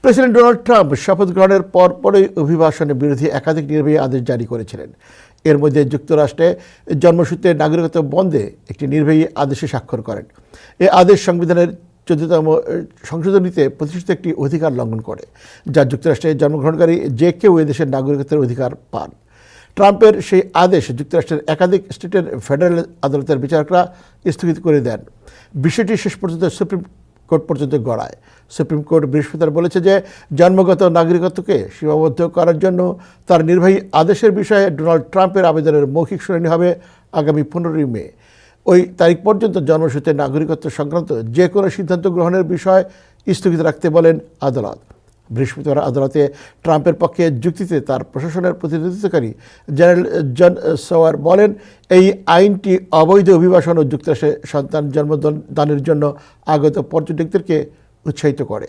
President Donald Trump শপথ গ্রহণের পরপরই অভিবাসনের বিরোধী একাধিক নির্বাহী আদেশ জারি করেছিলেন। এর মধ্যে যুক্তরাষ্ট্রে জন্মসূত্রে নাগরিকত্ব বন্ধে একটি নির্বাহী আদেশে স্বাক্ষর করেন। এই আদেশ সংবিধানের 14তম সংশোধনীতে প্রতিষ্ঠিত একটি অধিকার লঙ্ঘন করে, যা যুক্তরাষ্ট্রে জন্মগ্রহণকারী যে কেউ এদেশের নাগরিকত্বের অধিকার পান। ট্রাম্পের সেই আদেশ যুক্তরাষ্ট্রের একাধিক স্টেটের ফেডারেল আদালতের বিচারকরা স্থগিত করে দেন। বিষয়টি শেষ পর্যন্ত সুপ্রিম কোর্ট পর্যন্ত গড়ায়। সুপ্রিম কোর্ট বৃহস্পতিবার বলেছে যে জন্মগত নাগরিকত্বকে সীমাবদ্ধ করার জন্য তার নির্বাহী আদেশের বিষয়ে ডোনাল্ড ট্রাম্পের আবেদনের মৌখিক শুনানি হবে আগামী 15 মে। ওই তারিখ পর্যন্ত জন্মসূত্রে নাগরিকত্ব সংক্রান্ত যে কোনো সিদ্ধান্ত গ্রহণের বিষয় স্থগিত রাখতে বলেন আদালত। বৃহস্পতিবার আদালতে ট্রাম্পের পক্ষে যুক্তিতে তার প্রশাসনের প্রতিনিধিত্বকারী জেনারেল জন সাওয়ার বলেন, এই আইনটি অবৈধ অভিবাসন ও যুক্তরাষ্ট্রে সন্তান জন্মদানের জন্য আগত পর্যটকদেরকে উৎসাহিত করে।